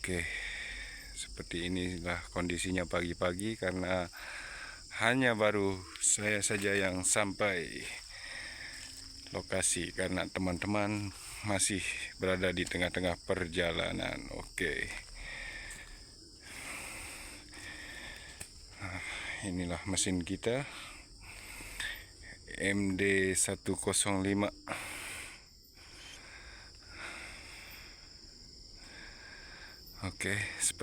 Oke, seperti inilah kondisinya pagi-pagi karena hanya baru saya saja yang sampai lokasi karena teman-teman masih berada di tengah-tengah perjalanan. Oke. Nah, inilah mesin kita MD 105. Oke, seperti